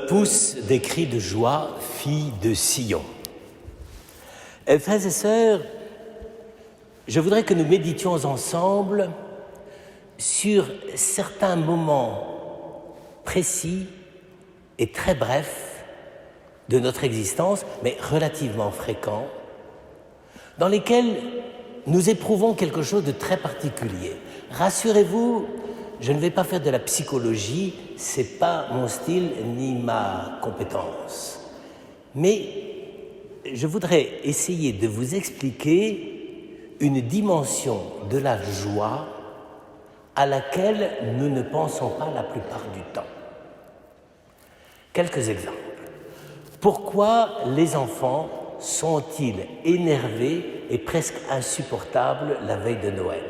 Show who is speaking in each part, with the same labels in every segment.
Speaker 1: Poussent des cris de joie, filles de Sion. Frères et sœurs, je voudrais que nous méditions ensemble sur certains moments précis et très brefs de notre existence, mais relativement fréquents, dans lesquels nous éprouvons quelque chose de très particulier. Rassurez-vous, je ne vais pas faire de la psychologie, c'est pas mon style ni ma compétence. Mais je voudrais essayer de vous expliquer une dimension de la joie à laquelle nous ne pensons pas la plupart du temps. Quelques exemples. Pourquoi les enfants sont-ils énervés et presque insupportables la veille de Noël ?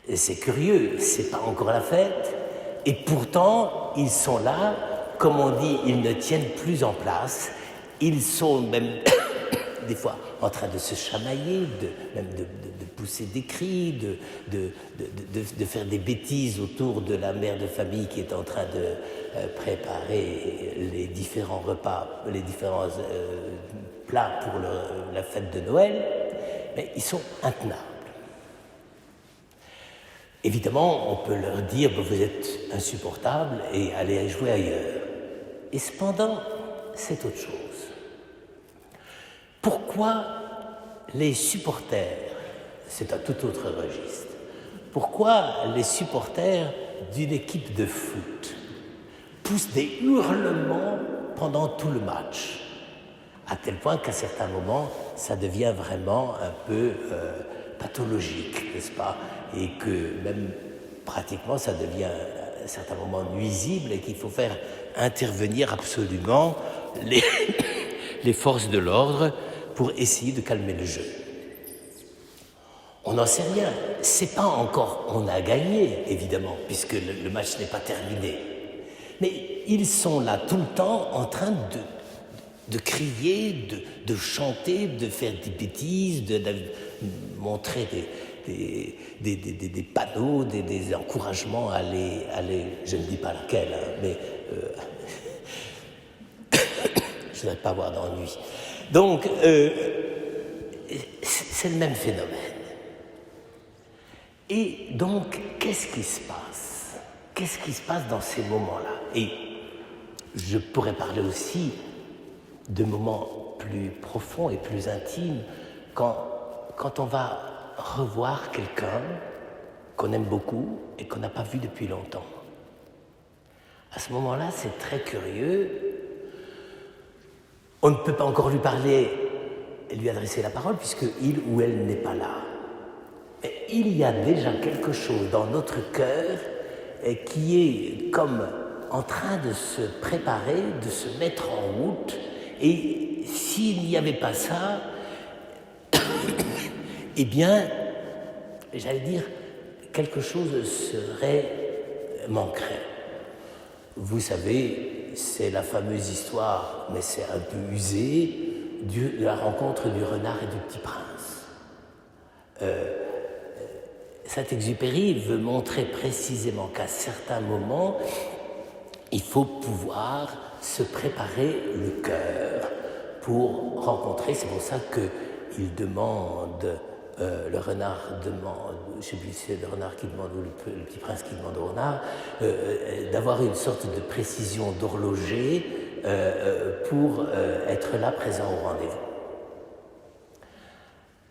Speaker 1: Et c'est curieux, c'est pas encore la fête, et pourtant ils sont là, comme on dit, ils ne tiennent plus en place, ils sont même des fois en train de se chamailler, même de pousser des cris, de faire des bêtises autour de la mère de famille qui est en train de préparer les différents repas, les différents plats pour la fête de Noël, mais ils sont intenables. Évidemment, on peut leur dire « vous êtes insupportables et allez jouer ailleurs ». Et cependant, c'est autre chose. Pourquoi les supporters, c'est un tout autre registre, pourquoi les supporters d'une équipe de foot poussent des hurlements pendant tout le match, à tel point qu'à certains moments, ça devient vraiment un peu pathologique, n'est-ce pas ? Et que même pratiquement ça devient à certains moments nuisible et qu'il faut faire intervenir absolument les forces de l'ordre pour essayer de calmer le jeu. On n'en sait rien, c'est pas encore, on a gagné évidemment, puisque le match n'est pas terminé. Mais ils sont là tout le temps en train de crier, de chanter, de faire des bêtises, de montrer des panneaux, des encouragements à aller, je ne dis pas laquelle, mais je ne voudrais pas avoir d'ennui. Donc, c'est le même phénomène. Et donc, qu'est-ce qui se passe ? Qu'est-ce qui se passe dans ces moments-là ? Et je pourrais parler aussi de moments plus profonds et plus intimes, quand on va revoir quelqu'un qu'on aime beaucoup et qu'on n'a pas vu depuis longtemps. À ce moment-là, c'est très curieux. On ne peut pas encore lui parler et lui adresser la parole puisque il ou elle n'est pas là. Mais il y a déjà quelque chose dans notre cœur qui est comme en train de se préparer, de se mettre en route. Et s'il n'y avait pas ça, eh bien, j'allais dire, quelque chose manquerait. Vous savez, c'est la fameuse histoire, mais c'est un peu usé, de la rencontre du renard et du petit prince. Saint-Exupéry veut montrer précisément qu'à certains moments, il faut pouvoir se préparer le cœur pour rencontrer. C'est pour ça qu'il demande, le renard demande, je ne sais plus si c'est le renard qui demande ou le petit prince qui demande au renard, d'avoir une sorte de précision d'horloger pour être là présent au rendez-vous.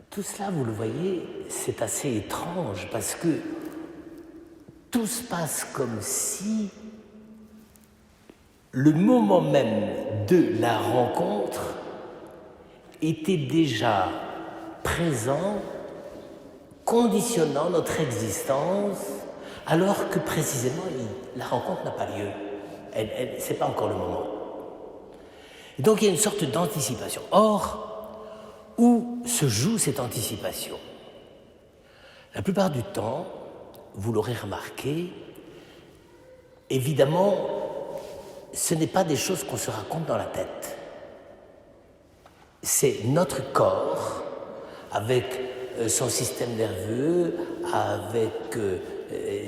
Speaker 1: Tout cela, vous le voyez, c'est assez étrange parce que tout se passe comme si le moment même de la rencontre était déjà présent, conditionnant notre existence, alors que précisément la rencontre n'a pas lieu. Ce n'est pas encore le moment. Et donc il y a une sorte d'anticipation. Or, où se joue cette anticipation ? La plupart du temps, vous l'aurez remarqué, évidemment, ce n'est pas des choses qu'on se raconte dans la tête. C'est notre corps, avec son système nerveux, avec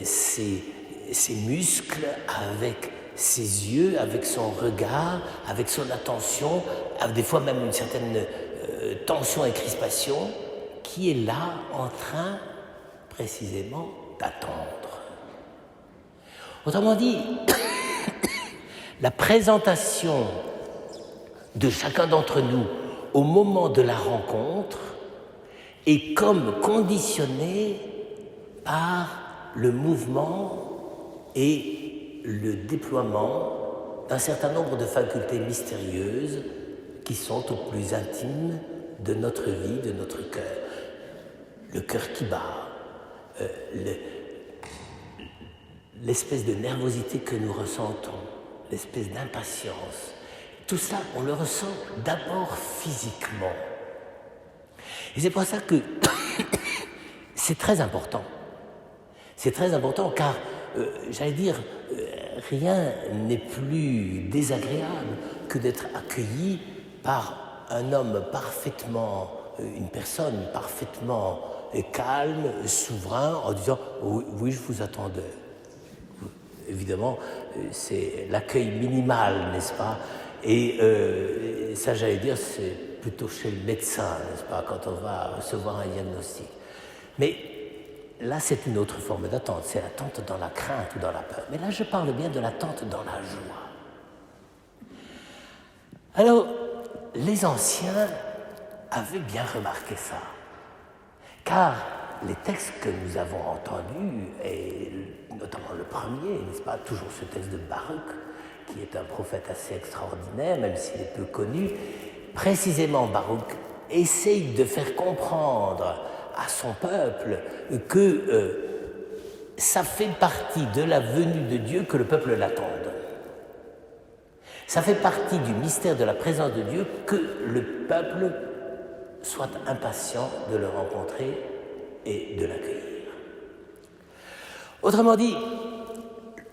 Speaker 1: ses muscles, avec ses yeux, avec son regard, avec son attention, avec des fois même une certaine tension et crispation, qui est là en train précisément d'attendre. Autrement dit, la présentation de chacun d'entre nous au moment de la rencontre est comme conditionnée par le mouvement et le déploiement d'un certain nombre de facultés mystérieuses qui sont au plus intime de notre vie, de notre cœur. Le cœur qui bat, l'espèce de nervosité que nous ressentons, l'espèce d'impatience, tout ça, on le ressent d'abord physiquement. Et c'est pour ça que c'est très important. C'est très important car, j'allais dire, rien n'est plus désagréable que d'être accueilli par un homme parfaitement, une personne parfaitement calme, souverain, en disant « oui, je vous attendais ». Évidemment, c'est l'accueil minimal, n'est-ce pas? Et ça, j'allais dire, c'est plutôt chez le médecin, n'est-ce pas, quand on va recevoir un diagnostic. Mais là, c'est une autre forme d'attente, c'est l'attente dans la crainte ou dans la peur. Mais là, je parle bien de l'attente dans la joie. Alors, les anciens avaient bien remarqué ça, car les textes que nous avons entendus, et notamment le premier, n'est-ce pas, toujours ce texte de Baruch, qui est un prophète assez extraordinaire, même s'il est peu connu, précisément Baruch essaye de faire comprendre à son peuple que ça fait partie de la venue de Dieu que le peuple l'attende. Ça fait partie du mystère de la présence de Dieu que le peuple soit impatient de le rencontrer et de l'accueillir. Autrement dit,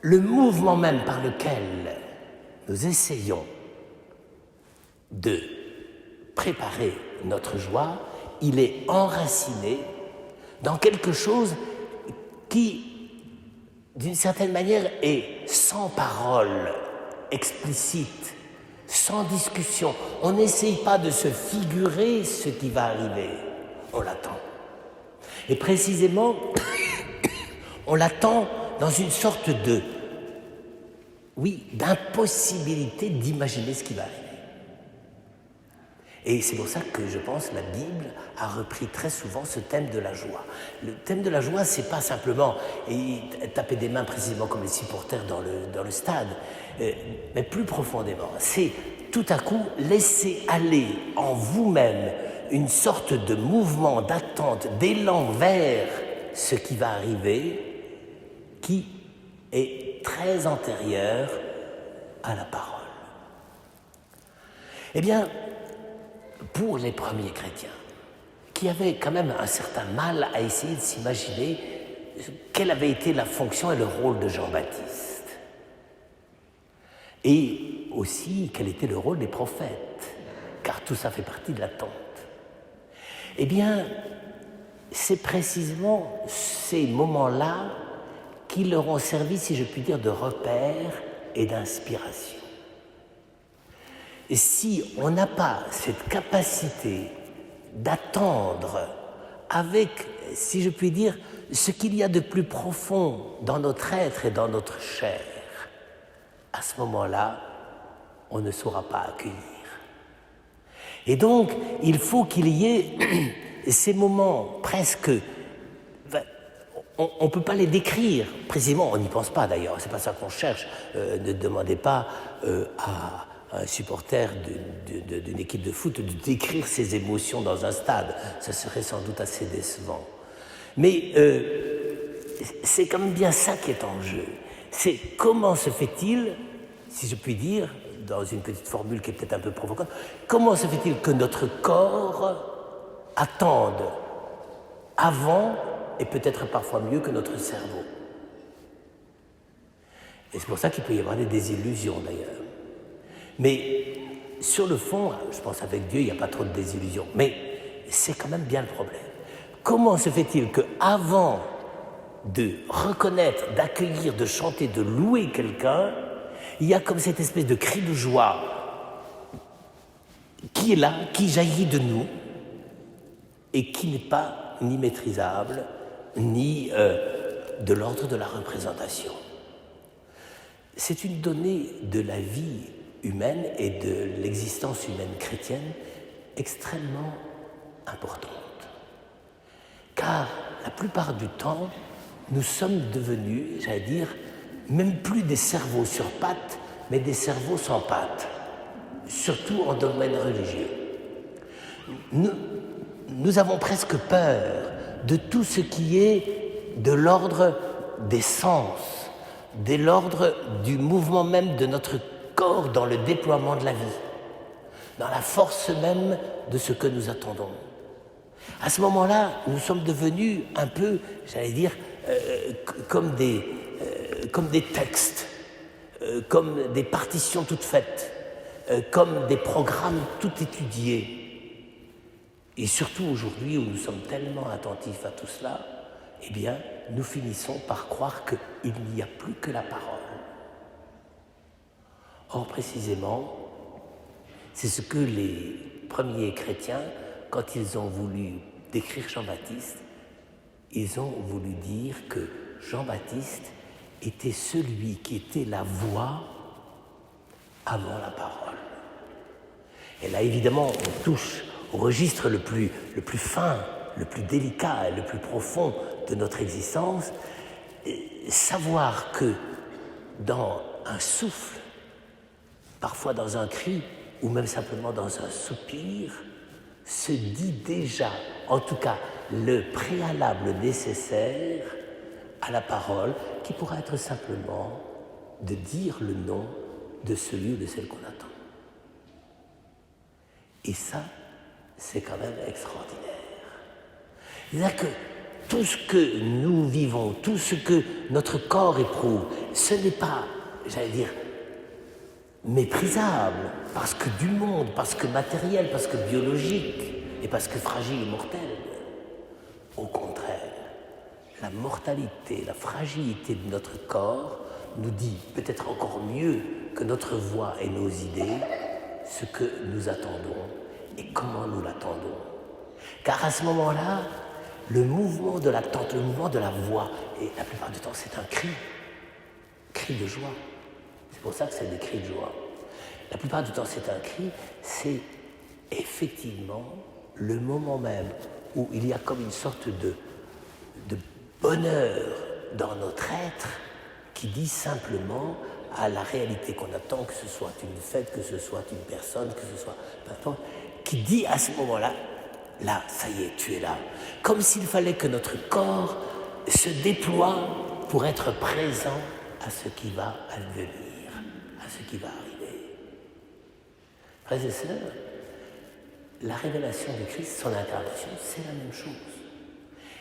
Speaker 1: le mouvement même par lequel nous essayons de préparer notre joie, il est enraciné dans quelque chose qui, d'une certaine manière, est sans parole explicite, sans discussion. On n'essaye pas de se figurer ce qui va arriver, on l'attend. Et précisément, on l'attend dans une sorte de, d'impossibilité d'imaginer ce qui va arriver. Et c'est pour ça que je pense que la Bible a repris très souvent ce thème de la joie. Le thème de la joie, c'est pas simplement taper des mains précisément comme les supporters dans le stade, mais plus profondément, c'est tout à coup laisser aller en vous-même une sorte de mouvement d'attente, d'élan vers ce qui va arriver, qui est très antérieur à la parole. Eh bien, pour les premiers chrétiens, qui avaient quand même un certain mal à essayer de s'imaginer quelle avait été la fonction et le rôle de Jean-Baptiste, et aussi quel était le rôle des prophètes, car tout ça fait partie de l'attente. Eh bien, c'est précisément ces moments-là qui leur ont servi, si je puis dire, de repère et d'inspiration. Et si on n'a pas cette capacité d'attendre avec, si je puis dire, ce qu'il y a de plus profond dans notre être et dans notre chair, à ce moment-là, on ne saura pas accueillir. Et donc, il faut qu'il y ait ces moments presque... On ne peut pas les décrire, précisément, on n'y pense pas d'ailleurs, c'est pas ça qu'on cherche. Ne demandez pas à un supporter d'une équipe de foot de décrire ses émotions dans un stade, ça serait sans doute assez décevant. Mais c'est quand même bien ça qui est en jeu. C'est comment se fait-il, si je puis dire, dans une petite formule qui est peut-être un peu provocante, comment se fait-il que notre corps attende avant et peut-être parfois mieux que notre cerveau. Et c'est pour ça qu'il peut y avoir des désillusions d'ailleurs. Mais sur le fond, je pense avec Dieu, il n'y a pas trop de désillusions. Mais c'est quand même bien le problème. Comment se fait-il qu'avant de reconnaître, d'accueillir, de chanter, de louer quelqu'un, il y a comme cette espèce de cri de joie qui est là, qui jaillit de nous et qui n'est pas ni maîtrisable, ni de l'ordre de la représentation. C'est une donnée de la vie humaine et de l'existence humaine chrétienne extrêmement importante. Car la plupart du temps, nous sommes devenus, j'allais dire, même plus des cerveaux sur pattes, mais des cerveaux sans pattes, surtout en domaine religieux. Nous avons presque peur de tout ce qui est de l'ordre des sens, de l'ordre du mouvement même de notre corps dans le déploiement de la vie, dans la force même de ce que nous attendons. À ce moment-là, nous sommes devenus un peu, j'allais dire, comme des textes, comme des partitions toutes faites, comme des programmes tout étudiés. Et surtout aujourd'hui où nous sommes tellement attentifs à tout cela, eh bien, nous finissons par croire qu'il n'y a plus que la parole. Or, précisément, c'est ce que les premiers chrétiens, quand ils ont voulu décrire Jean-Baptiste, ils ont voulu dire que Jean-Baptiste était celui qui était la voix avant la parole. Et là, évidemment, on touche au registre le plus fin, le plus délicat et le plus profond de notre existence. Savoir que dans un souffle, parfois dans un cri, ou même simplement dans un soupir, se dit déjà, en tout cas, le préalable nécessaire à la parole, qui pourra être simplement de dire le nom de celui ou de celle qu'on attend. Et ça, c'est quand même extraordinaire. C'est-à-dire que tout ce que nous vivons, tout ce que notre corps éprouve, ce n'est pas, j'allais dire, méprisable, parce que du monde, parce que matériel, parce que biologique, et parce que fragile et mortel. Au contraire, la mortalité, la fragilité de notre corps nous dit peut-être encore mieux que notre voix et nos idées ce que nous attendons et comment nous l'attendons. Car à ce moment-là, le mouvement de l'attente, le mouvement de la voix, et la plupart du temps c'est un cri de joie. C'est pour ça que c'est des cris de joie. La plupart du temps c'est un cri, c'est effectivement le moment même où il y a comme une sorte de bonheur dans notre être qui dit simplement à la réalité qu'on attend, que ce soit une fête, que ce soit une personne, que ce soit peu importe, qui dit à ce moment-là, là, ça y est, tu es là. Comme s'il fallait que notre corps se déploie pour être présent à ce qui va advenir, à ce qui va arriver. Frères et sœurs, la révélation du Christ, son incarnation, c'est la même chose.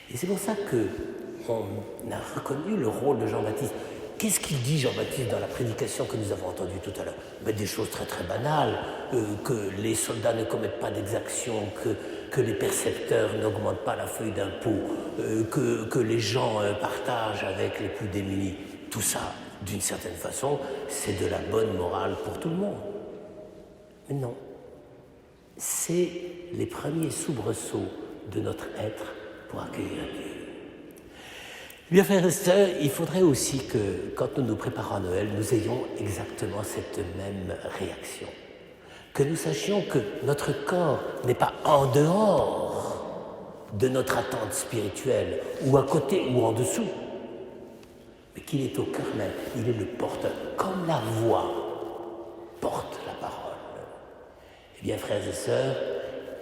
Speaker 1: Et c'est pour ça qu'on a reconnu le rôle de Jean-Baptiste. Qu'est-ce qu'il dit Jean-Baptiste dans la prédication que nous avons entendue tout à l'heure? Des choses très très banales, que les soldats ne commettent pas d'exactions, que les percepteurs n'augmentent pas la feuille d'impôt, que les gens partagent avec les plus démunis. Tout ça, d'une certaine façon, c'est de la bonne morale pour tout le monde. Mais non, c'est les premiers soubresauts de notre être pour accueillir Dieu. Bien, frères et sœurs, il faudrait aussi que, quand nous nous préparons à Noël, nous ayons exactement cette même réaction. Que nous sachions que notre corps n'est pas en dehors de notre attente spirituelle, ou à côté ou en dessous, mais qu'il est au cœur même, il est le porteur, comme la voix porte la parole. Eh bien, frères et sœurs,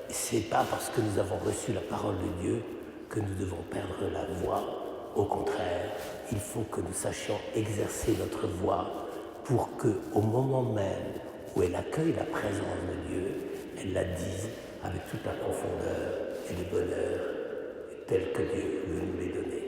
Speaker 1: c'est pas parce que nous avons reçu la parole de Dieu que nous devons perdre la voix. Au contraire, il faut que nous sachions exercer notre voix pour qu'au moment même où elle accueille la présence de Dieu, elle la dise avec toute la profondeur et le bonheur tel que Dieu veut nous les donner.